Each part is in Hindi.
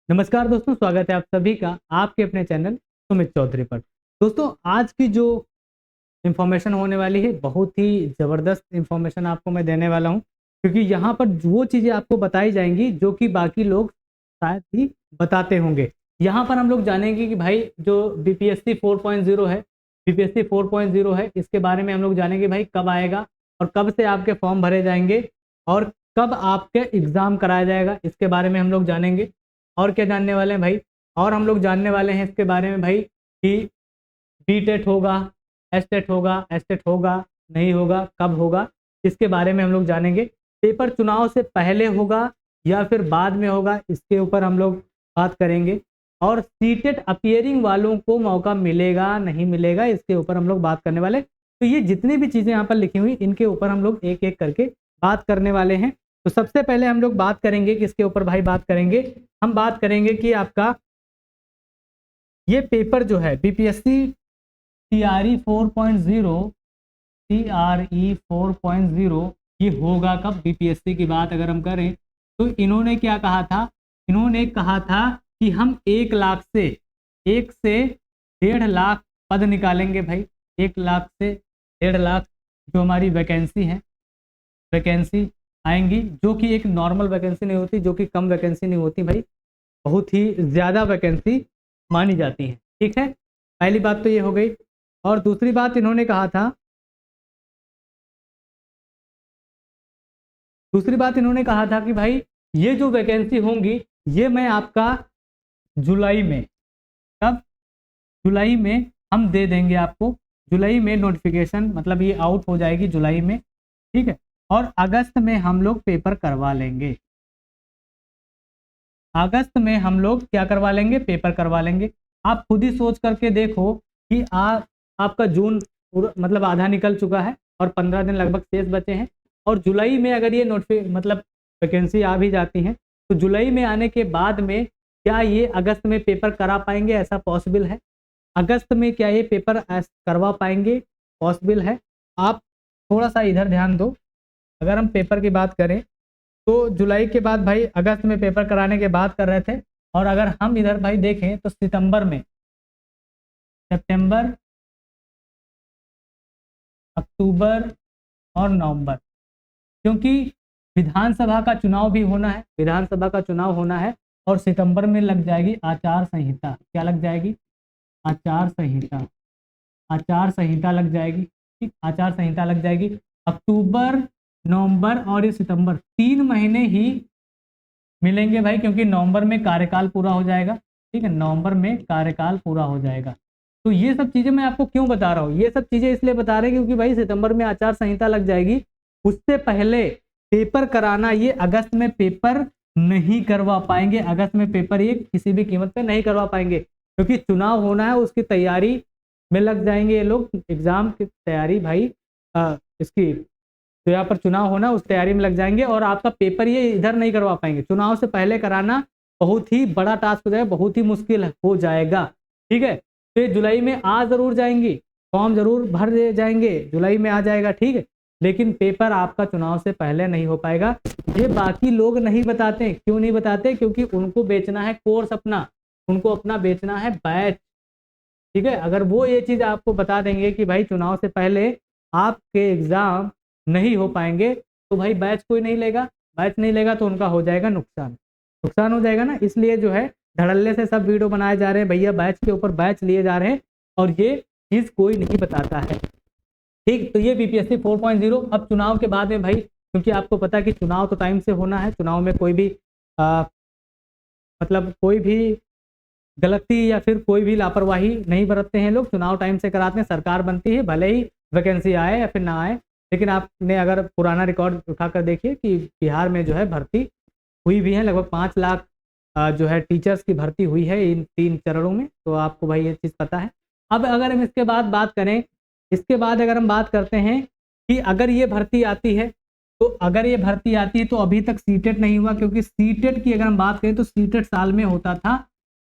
नमस्कार दोस्तों, स्वागत है आप सभी का आपके अपने चैनल सुमित चौधरी पर। दोस्तों, आज की जो इन्फॉर्मेशन होने वाली है बहुत ही ज़बरदस्त इन्फॉर्मेशन आपको मैं देने वाला हूं, क्योंकि यहाँ पर वो चीज़ें आपको बताई जाएंगी जो कि बाकी लोग शायद ही बताते होंगे। यहाँ पर हम लोग जानेंगे कि भाई जो बीपीएससी 4.0 है, बीपीएससी 4.0 है, इसके बारे में हम लोग जानेंगे भाई कब आएगा और कब से आपके फॉर्म भरे जाएंगे और कब आपके एग्ज़ाम कराया जाएगा, इसके बारे में हम लोग जानेंगे। और क्या जानने वाले हैं भाई? और हम लोग जानने वाले हैं इसके बारे में भाई कि बी टेट होगा, एस टेट होगा, एस टेट होगा, नहीं होगा, कब होगा, इसके बारे में हम लोग जानेंगे। पेपर चुनाव से पहले होगा या फिर बाद में होगा, इसके ऊपर हम लोग बात करेंगे। और सी टेट अपियरिंग वालों को मौका मिलेगा नहीं मिलेगा, इसके ऊपर हम लोग बात करने वाले। तो ये जितनी भी चीज़ें यहाँ पर लिखी हुई इनके ऊपर हम लोग एक एक करके बात करने वाले हैं। तो सबसे पहले हम लोग बात करेंगे किसके ऊपर भाई? बात करेंगे, हम बात करेंगे कि आपका ये पेपर जो है बीपीएससी टीआरई 4.0, टीआरई 4.0 ये होगा कब? बीपीएससी की बात अगर हम करें तो इन्होंने क्या कहा था? इन्होंने कहा था कि हम 1 लाख से 1 से 1.5 लाख पद निकालेंगे भाई। 1 लाख से 1.5 लाख जो हमारी वैकेंसी है, वैकेंसी आएंगी, जो कि एक नॉर्मल वैकेंसी नहीं होती, जो कि कम वैकेंसी नहीं होती भाई, बहुत ही ज़्यादा वैकेंसी मानी जाती है। ठीक है, पहली बात तो ये हो गई। और दूसरी बात इन्होंने कहा था, दूसरी बात इन्होंने कहा था कि भाई ये जो वैकेंसी होंगी ये मैं आपका जुलाई में, कब? जुलाई में हम दे देंगे आपको। जुलाई में नोटिफिकेशन, मतलब ये आउट हो जाएगी जुलाई में, ठीक है। और अगस्त में हम लोग पेपर करवा लेंगे। अगस्त में हम लोग क्या करवा लेंगे? पेपर करवा लेंगे। आप खुद ही सोच करके देखो कि आपका जून मतलब आधा निकल चुका है और 15 दिन लगभग शेष बचे हैं। और जुलाई में अगर ये मतलब वैकेंसी आ भी जाती है तो जुलाई में आने के बाद में क्या ये अगस्त में पेपर करा पाएंगे? ऐसा पॉसिबल है? अगस्त में क्या ये पेपर करवा पाएंगे? पॉसिबल है। आप थोड़ा सा इधर ध्यान दो। अगर हम पेपर की बात करें तो जुलाई के बाद भाई अगस्त में पेपर कराने की बात कर रहे थे। और अगर हम इधर भाई देखें तो सितंबर में, सितंबर, अक्टूबर और नवंबर, क्योंकि विधानसभा का चुनाव भी होना है, विधानसभा का चुनाव होना है। और सितंबर में लग जाएगी आचार संहिता। क्या लग जाएगी? आचार संहिता, आचार संहिता लग जाएगी। ठीक, आचार संहिता लग जाएगी। अक्टूबर, नवंबर और ये सितंबर 3 महीने ही मिलेंगे भाई, क्योंकि नवंबर में कार्यकाल पूरा हो जाएगा। ठीक है, नवंबर में कार्यकाल पूरा हो जाएगा। तो ये सब चीज़ें मैं आपको क्यों बता रहा हूँ? ये सब चीज़ें इसलिए बता रहे हैं क्योंकि भाई सितंबर में आचार संहिता लग जाएगी, उससे पहले पेपर कराना, ये अगस्त में पेपर नहीं करवा पाएंगे। अगस्त में पेपर ये किसी भी कीमत पे नहीं करवा पाएंगे, क्योंकि चुनाव होना है, उसकी तैयारी में लग जाएंगे ये लोग। एग्जाम की तैयारी भाई, इसकी तो यहाँ पर चुनाव होना, उस तैयारी में लग जाएंगे और आपका पेपर ये इधर नहीं करवा पाएंगे। चुनाव से पहले कराना बहुत ही बड़ा टास्क हो जाएगा, बहुत ही मुश्किल हो जाएगा। ठीक है, तो ये जुलाई में आ जरूर जाएंगी, फॉर्म जरूर भर दे जाएंगे, जुलाई में आ जाएगा। ठीक है, लेकिन पेपर आपका चुनाव से पहले नहीं हो पाएगा। ये बाकी लोग नहीं बताते। क्यों नहीं बताते? क्योंकि उनको बेचना है कोर्स अपना, उनको अपना बेचना है बैच। ठीक है, अगर वो ये चीज़ आपको बता देंगे कि भाई चुनाव से पहले आपके एग्ज़ाम नहीं हो पाएंगे, तो भाई बैच कोई नहीं लेगा। बैच नहीं लेगा तो उनका हो जाएगा नुकसान, नुकसान हो जाएगा ना। इसलिए जो है धड़ल्ले से सब वीडियो बनाए जा रहे हैं भैया, बैच के ऊपर बैच लिए जा रहे हैं और ये चीज़ कोई नहीं बताता है। ठीक, तो ये बीपीएससी 4.0। अब चुनाव के बाद में भाई, क्योंकि आपको पता है कि चुनाव तो टाइम से होना है, चुनाव में कोई भी मतलब कोई भी गलती या फिर कोई भी लापरवाही नहीं बरतते हैं लोग। चुनाव टाइम से कराते हैं, सरकार बनती है, भले ही वैकेंसी आए या फिर ना आए। लेकिन आपने अगर पुराना रिकॉर्ड उठाकर देखिए कि बिहार में जो है भर्ती हुई भी है, लगभग 5 लाख जो है टीचर्स की भर्ती हुई है इन 3 चरणों में। तो आपको भाई ये चीज़ पता है। अब अगर हम इसके बाद बात करें, इसके बाद अगर हम बात करते हैं कि अगर ये भर्ती आती है, तो अगर ये भर्ती आती है तो अभी तक सीटेट नहीं हुआ, क्योंकि सीटेट की अगर हम बात करें तो सीटेट साल में होता था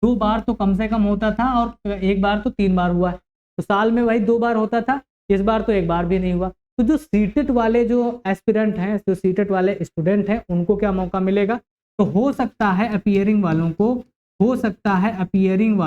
2 बार तो कम से कम होता था, और 1 बार तो 3 बार हुआ है। तो साल में भाई 2 बार होता था, इस बार तो 1 बार भी नहीं हुआ। तो जो सीटेट वाले जो एस्पिरेंट हैं, जो सीटेट वाले स्टूडेंट हैं, उनको क्या मौका मिलेगा? तो हो सकता है अपियरिंग वालों को हो सकता है अपीयरिंग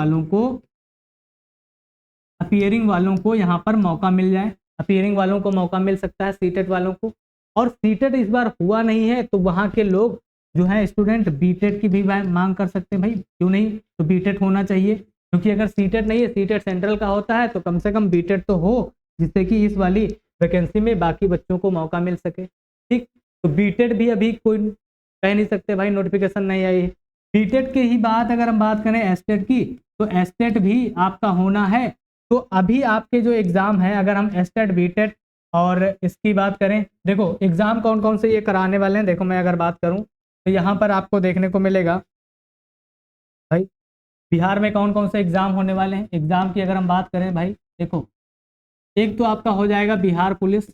वालों को यहाँ पर मौका मिल जाए, अपीयरिंग वालों को मौका मिल सकता है, सीटेट वालों को। और सीटेट इस बार हुआ नहीं है तो वहाँ के लोग जो है स्टूडेंट बीटेट की भी मांग कर सकते हैं। भाई क्यों नहीं, तो बीटेट होना चाहिए, क्योंकि अगर सीटेट नहीं है, सीटेट सेंट्रल का होता है, तो कम से कम बीटेट तो हो, जिससे कि इस वाली वैकेंसी में बाकी बच्चों को मौका मिल सके। ठीक, तो बीटेट भी अभी कोई कह नहीं सकते भाई नोटिफिकेशन नहीं आई है। बीटेट की ही बात अगर हम बात करें एस्टेट की, तो एस्टेट भी आपका होना है। तो अभी आपके जो एग्ज़ाम है, अगर हम एस्टेट बीटेट और इसकी बात करें, देखो एग्ज़ाम कौन कौन से ये कराने वाले हैं। देखो मैं अगर बात करूं तो यहाँ पर आपको देखने को मिलेगा भाई बिहार में कौन कौन से एग्ज़ाम होने वाले हैं। एग्ज़ाम की अगर हम बात करें भाई, देखो एक तो आपका हो जाएगा बिहार पुलिस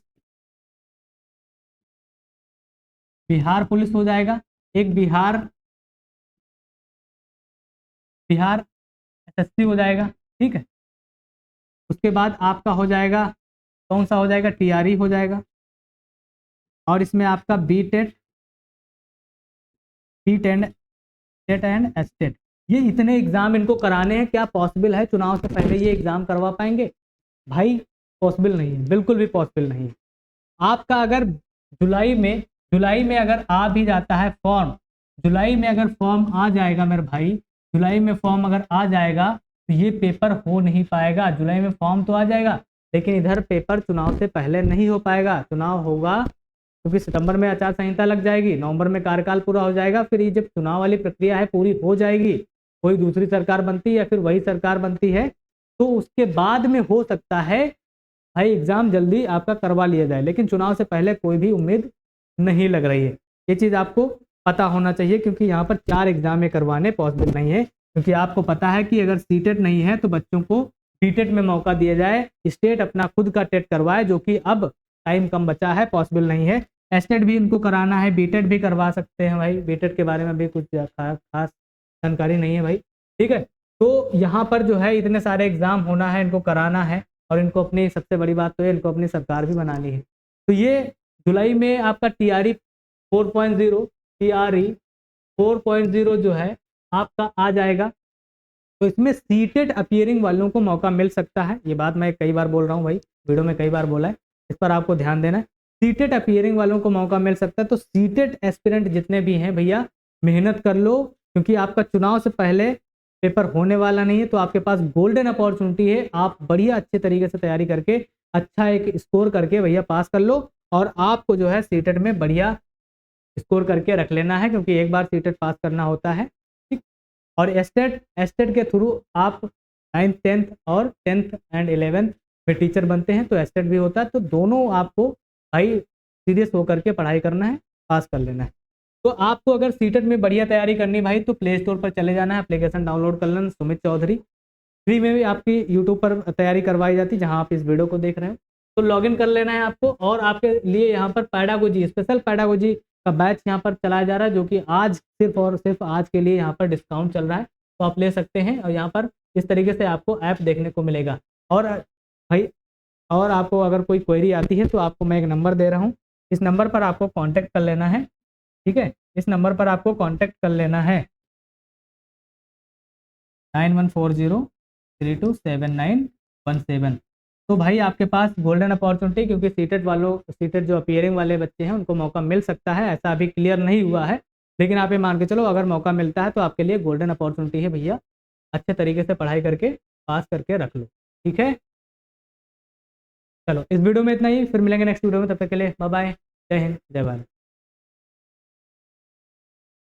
हो जाएगा, एक बिहार एसएससी हो जाएगा। ठीक है, उसके बाद आपका हो जाएगा कौन सा हो जाएगा, टीआरई हो जाएगा, और इसमें आपका बीटेट एंड एस्टेट। ये इतने एग्जाम इनको कराने हैं, क्या पॉसिबल है चुनाव से पहले ये एग्जाम करवा पाएंगे? भाई पॉसिबल नहीं है, बिल्कुल भी पॉसिबल नहीं है। आपका अगर जुलाई में अगर आ भी जाता है फॉर्म, जुलाई में अगर फॉर्म आ जाएगा मेरे भाई, जुलाई में फॉर्म अगर आ जाएगा तो ये पेपर हो नहीं पाएगा। जुलाई में फॉर्म तो आ जाएगा, लेकिन इधर पेपर चुनाव से पहले नहीं हो पाएगा। चुनाव होगा क्योंकि सितंबर में आचार संहिता लग जाएगी, नवंबर में कार्यकाल पूरा हो जाएगा, फिर ये जब चुनाव वाली प्रक्रिया है पूरी हो जाएगी, कोई दूसरी सरकार बनती है या फिर वही सरकार बनती है, तो उसके बाद में हो सकता है भाई एग्जाम जल्दी आपका करवा लिया जाए, लेकिन चुनाव से पहले कोई भी उम्मीद नहीं लग रही है। ये चीज़ आपको पता होना चाहिए, क्योंकि यहाँ पर 4 एग्जाम में करवाने पॉसिबल नहीं है, क्योंकि आपको पता है कि अगर सीटेट नहीं है तो बच्चों को बीटेट में मौका दिया जाए, स्टेट अपना खुद का टेट करवाए, जो कि अब टाइम कम बचा है, पॉसिबल नहीं है। एस्टेट भी इनको कराना है, बीटेट भी करवा सकते हैं भाई, बीटेट के बारे में भी कुछ खास जानकारी नहीं है भाई। ठीक है, तो यहाँ पर जो है इतने सारे एग्जाम होना है, इनको कराना है, और इनको अपनी सबसे बड़ी बात तो है इनको अपनी सरकार भी बनानी है। तो ये जुलाई में आपका टीआरई 4.0 जो है आपका आ जाएगा, तो इसमें सीटेट अपीयरिंग वालों को मौका मिल सकता है। ये बात मैं कई बार बोल रहा हूँ भाई, वीडियो में कई बार बोला है, इस पर आपको ध्यान देना है। सीटेट अपीयरिंग वालों को मौका मिल सकता है, तो सीटेट एस्पिरेंट जितने भी हैं भैया मेहनत कर लो, क्योंकि आपका चुनाव से पहले पेपर होने वाला नहीं है, तो आपके पास गोल्डन अपॉर्चुनिटी है। आप बढ़िया अच्छे तरीके से तैयारी करके अच्छा एक स्कोर करके भैया पास कर लो, और आपको जो है सीटेट में बढ़िया स्कोर करके रख लेना है, क्योंकि एक बार सीटेट पास करना होता है। ठीक, और एस्टेट के थ्रू आप 9th 10th और 10th एंड 11th में टीचर बनते हैं, तो एस्टेट भी होता है। तो दोनों आपको भाई सीरियस होकर के पढ़ाई करना है, पास कर लेना है। तो आपको अगर सीटेट में बढ़िया तैयारी करनी भाई, तो प्ले स्टोर पर चले जाना है, एप्लीकेशन डाउनलोड कर लेना, सुमित चौधरी। फ्री में भी आपकी यूट्यूब पर तैयारी करवाई जाती है, जहाँ आप इस वीडियो को देख रहे हैं, तो लॉगिन कर लेना है आपको। और आपके लिए यहाँ पर पैडागोजी, स्पेशल पैडागोजी का बैच यहाँ पर चलाया जा रहा है, जो कि आज सिर्फ और सिर्फ आज के लिए यहाँ पर डिस्काउंट चल रहा है, तो आप ले सकते हैं। और यहाँ पर इस तरीके से आपको ऐप देखने को मिलेगा। और भाई और आपको अगर कोई क्वेरी आती है तो आपको मैं एक नंबर दे रहा हूँ, इस नंबर पर आपको कांटेक्ट कर लेना है। ठीक है, इस नंबर पर आपको कांटेक्ट कर लेना है 9140327917। तो भाई आपके पास गोल्डन अपॉर्चुनिटी, क्योंकि सीटेट जो अपीयरिंग वाले बच्चे हैं उनको मौका मिल सकता है, ऐसा अभी क्लियर नहीं हुआ है, लेकिन आप ये मान के चलो अगर मौका मिलता है तो आपके लिए गोल्डन अपॉर्चुनिटी है भैया। अच्छे तरीके से पढ़ाई करके पास करके रख लो। ठीक है, चलो इस वीडियो में इतना ही, फिर मिलेंगे नेक्स्ट वीडियो में, तब तक के लिए बाय बाय, जय हिंद जय भारत।